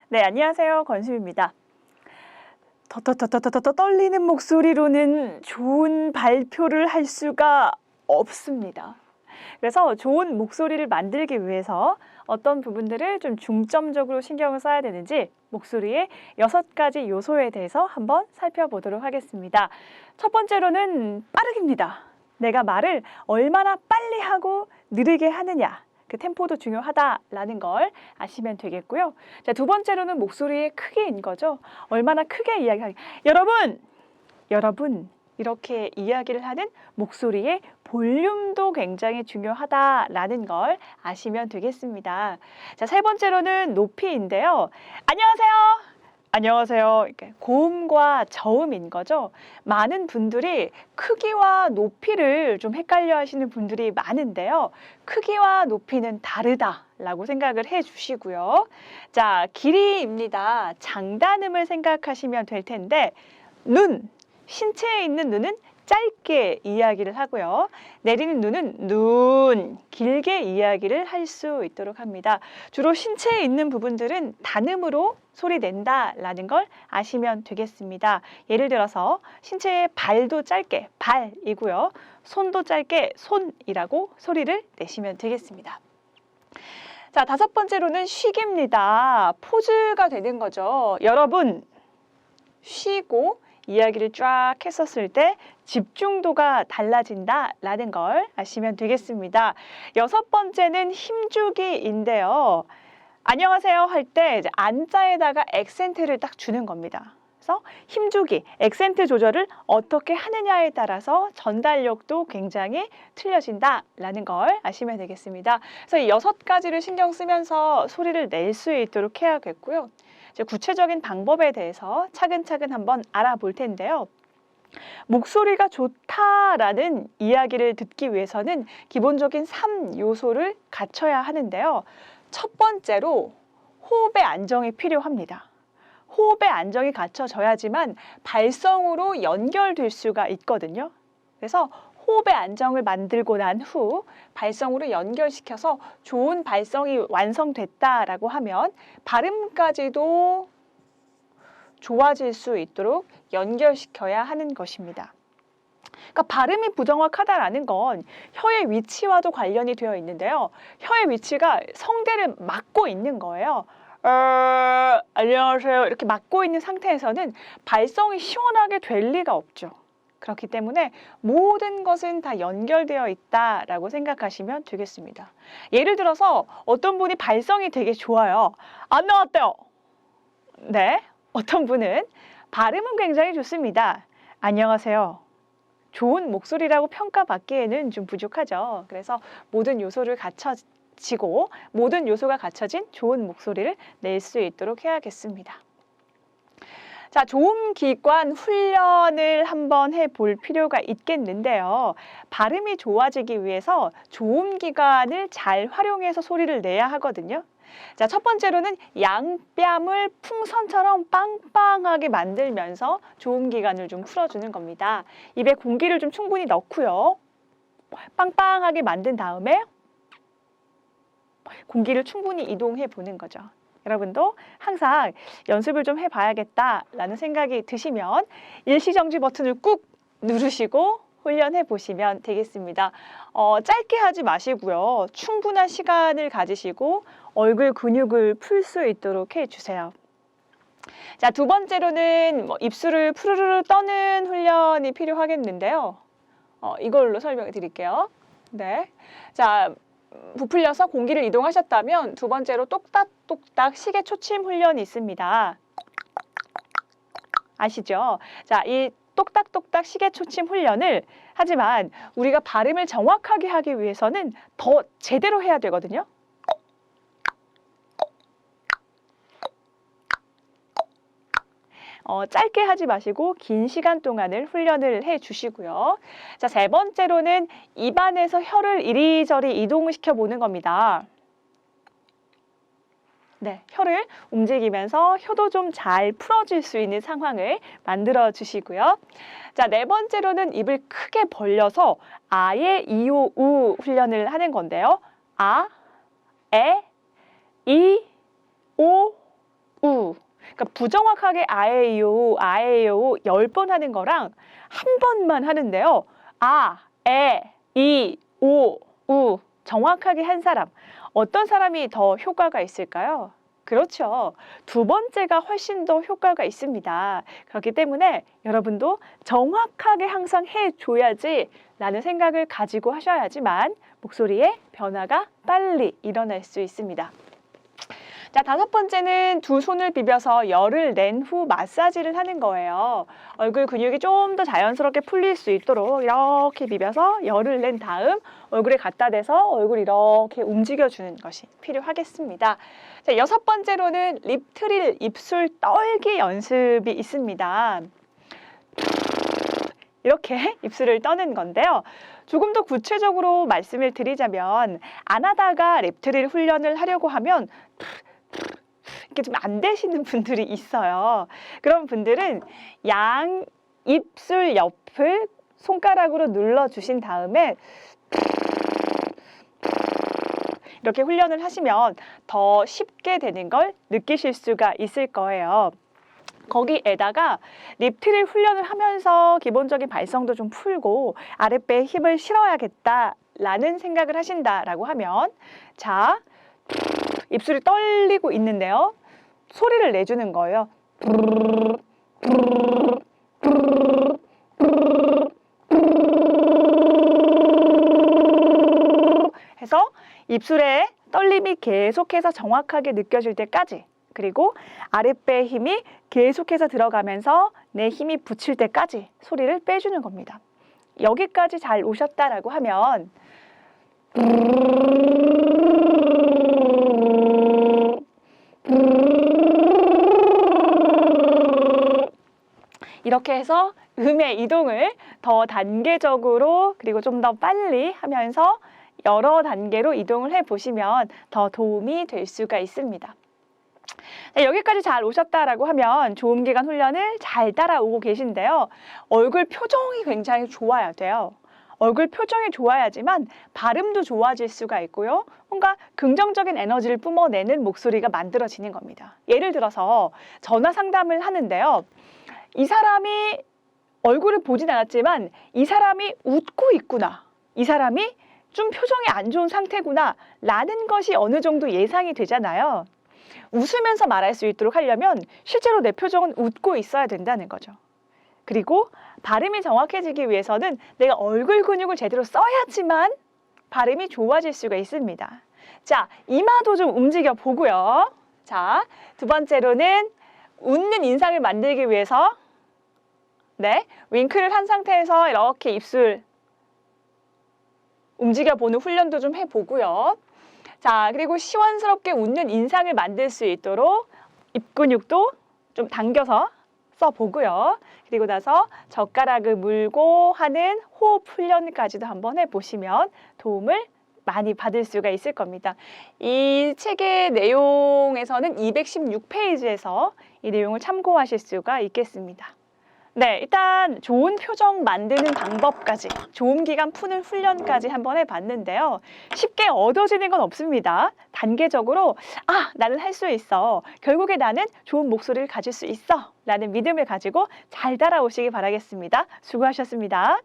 네, 안녕하세요. 권수입니다. 떨리는 목소리로는 좋은 발표를 할 수가 없습니다. 그래서 좋은 목소리를 만들기 위해서 어떤 부분들을 좀 중점적으로 신경을 써야 되는지 목소리의 6가지 요소에 대해서 한번 살펴보도록 하겠습니다. 첫 번째로는 빠르기입니다. 내가 말을 얼마나 빨리 하고 느리게 하느냐. 그 템포도 중요하다라는 걸 아시면 되겠고요. 자, 두 번째로는 목소리의 크기인 거죠. 얼마나 크게 이야기하냐. 여러분 이렇게 이야기를 하는 목소리의 볼륨도 굉장히 중요하다라는 걸 아시면 되겠습니다. 자, 세 번째로는 높이인데요. 안녕하세요. 고음과 저음인 거죠. 많은 분들이 크기와 높이를 좀 헷갈려 하시는 분들이 많은데요. 크기와 높이는 다르다라고 생각을 해 주시고요. 자, 길이입니다. 장단음을 생각하시면 될 텐데 신체에 있는 눈은 짧게 이야기를 하고요. 내리는 눈은 길게 이야기를 할 수 있도록 합니다. 주로 신체에 있는 부분들은 단음으로 소리 낸다라는 걸 아시면 되겠습니다. 예를 들어서 신체의 발도 짧게 발이고요. 손도 짧게 손이라고 소리를 내시면 되겠습니다. 자, 다섯 번째로는 쉬기입니다. 포즈가 되는 거죠. 여러분, 쉬고 이야기를 쫙 했었을 때 집중도가 달라진다라는 걸 아시면 되겠습니다. 여섯 번째는 힘주기인데요. 안녕하세요 할 때 안자에다가 액센트를 딱 주는 겁니다. 그래서 힘주기, 액센트 조절을 어떻게 하느냐에 따라서 전달력도 굉장히 틀려진다라는 걸 아시면 되겠습니다. 그래서 이 6가지를 신경 쓰면서 소리를 낼 수 있도록 해야겠고요. 이제 구체적인 방법에 대해서 차근차근 한번 알아볼 텐데요. 목소리가 좋다라는 이야기를 듣기 위해서는 기본적인 3요소를 갖춰야 하는데요. 첫 번째로 호흡의 안정이 필요합니다. 호흡의 안정이 갖춰져야지만 발성으로 연결될 수가 있거든요. 그래서 호흡의 안정을 만들고 난 후 발성으로 연결시켜서 좋은 발성이 완성됐다라고 하면 발음까지도 좋아질 수 있도록 연결시켜야 하는 것입니다. 그러니까 발음이 부정확하다라는 건 혀의 위치와도 관련이 되어 있는데요. 혀의 위치가 성대를 막고 있는 거예요. 안녕하세요 이렇게 막고 있는 상태에서는 발성이 시원하게 될 리가 없죠. 그렇기 때문에 모든 것은 다 연결되어 있다라고 생각하시면 되겠습니다. 예를 들어서 어떤 분이 발성이 되게 좋아요. 안 나왔대요. 네, 어떤 분은 발음은 굉장히 좋습니다. 안녕하세요. 좋은 목소리라고 평가받기에는 좀 부족하죠. 그래서 모든 요소를 갖춰지고 모든 요소가 갖춰진 좋은 목소리를 낼 수 있도록 해야겠습니다. 자, 조음기관 훈련을 한번 해볼 필요가 있겠는데요. 발음이 좋아지기 위해서 조음기관을 잘 활용해서 소리를 내야 하거든요. 자, 첫 번째로는 양뺨을 풍선처럼 빵빵하게 만들면서 조음기관을 좀 풀어주는 겁니다. 입에 공기를 좀 충분히 넣고요. 빵빵하게 만든 다음에 공기를 충분히 이동해 보는 거죠. 여러분도 항상 연습을 좀 해봐야겠다라는 생각이 드시면 일시정지 버튼을 꾹 누르시고 훈련해 보시면 되겠습니다. 짧게 하지 마시고요. 충분한 시간을 가지시고 얼굴 근육을 풀 수 있도록 해주세요. 자, 두 번째로는 입술을 푸르르 떠는 훈련이 필요하겠는데요. 이걸로 설명해 드릴게요. 네. 자, 부풀려서 공기를 이동하셨다면 두 번째로 똑딱똑딱 시계 초침 훈련이 있습니다. 아시죠? 자, 이 똑딱똑딱 시계 초침 훈련을 하지만 우리가 발음을 정확하게 하기 위해서는 더 제대로 해야 되거든요. 짧게 하지 마시고 긴 시간 동안을 훈련을 해 주시고요. 자, 세 번째로는 입안에서 혀를 이리저리 이동시켜 보는 겁니다. 네, 혀를 움직이면서 혀도 좀 잘 풀어질 수 있는 상황을 만들어 주시고요. 자, 네 번째로는 입을 크게 벌려서 아의 이오 우 훈련을 하는 건데요. 아, 에, 이, 오, 우. 그러니까 부정확하게 아에요, 아에요 10번 하는 거랑 한 번만 하는데요. 아, 에, 이, 오, 우. 정확하게 한 사람. 어떤 사람이 더 효과가 있을까요? 그렇죠. 두 번째가 훨씬 더 효과가 있습니다. 그렇기 때문에 여러분도 정확하게 항상 해줘야지 라는 생각을 가지고 하셔야지만 목소리에 변화가 빨리 일어날 수 있습니다. 자, 다섯 번째는 두 손을 비벼서 열을 낸 후 마사지를 하는 거예요. 얼굴 근육이 좀 더 자연스럽게 풀릴 수 있도록 이렇게 비벼서 열을 낸 다음 얼굴에 갖다 대서 얼굴 이렇게 움직여주는 것이 필요하겠습니다. 자, 여섯 번째로는 립 트릴, 입술 떨기 연습이 있습니다. 이렇게 입술을 떠는 건데요. 조금 더 구체적으로 말씀을 드리자면 안 하다가 립 트릴 훈련을 하려고 하면 이렇게 좀 안 되시는 분들이 있어요. 그런 분들은 양 입술 옆을 손가락으로 눌러주신 다음에 이렇게 훈련을 하시면 더 쉽게 되는 걸 느끼실 수가 있을 거예요. 거기에다가 립 트릴 훈련을 하면서 기본적인 발성도 좀 풀고 아랫배에 힘을 실어야겠다라는 생각을 하신다라고 하면 자, 입술이 떨리고 있는데요. 소리를 내주는 거예요. 해서 입술의 떨림이 계속해서 정확하게 느껴질 때까지, 그리고 아랫배의 힘이 계속해서 들어가면서 내 힘이 붙일 때까지 소리를 빼주는 겁니다. 여기까지 잘 오셨다라고 하면 이렇게 해서 음의 이동을 더 단계적으로 그리고 좀 더 빨리 하면서 여러 단계로 이동을 해보시면 더 도움이 될 수가 있습니다. 네, 여기까지 잘 오셨다라고 하면 조음기관 훈련을 잘 따라오고 계신데요. 얼굴 표정이 굉장히 좋아야 돼요. 얼굴 표정이 좋아야지만 발음도 좋아질 수가 있고요. 뭔가 긍정적인 에너지를 뿜어내는 목소리가 만들어지는 겁니다. 예를 들어서 전화 상담을 하는데요. 이 사람이 얼굴을 보진 않았지만 이 사람이 웃고 있구나. 이 사람이 좀 표정이 안 좋은 상태구나 라는 것이 어느 정도 예상이 되잖아요. 웃으면서 말할 수 있도록 하려면 실제로 내 표정은 웃고 있어야 된다는 거죠. 그리고 발음이 정확해지기 위해서는 내가 얼굴 근육을 제대로 써야지만 발음이 좋아질 수가 있습니다. 자, 이마도 좀 움직여 보고요. 자, 두 번째로는 웃는 인상을 만들기 위해서 네, 윙크를 한 상태에서 이렇게 입술 움직여보는 훈련도 좀 해보고요. 자, 그리고 시원스럽게 웃는 인상을 만들 수 있도록 입 근육도 좀 당겨서 써보고요. 그리고 나서 젓가락을 물고 하는 호흡 훈련까지도 한번 해보시면 도움을 많이 받을 수가 있을 겁니다. 이 책의 내용에서는 216페이지에서 이 내용을 참고하실 수가 있겠습니다. 네, 일단 좋은 표정 만드는 방법까지, 조음기관 푸는 훈련까지 한번 해봤는데요. 쉽게 얻어지는 건 없습니다. 단계적으로 아, 나는 할 수 있어. 결국에 나는 좋은 목소리를 가질 수 있어. 라는 믿음을 가지고 잘 따라오시기 바라겠습니다. 수고하셨습니다.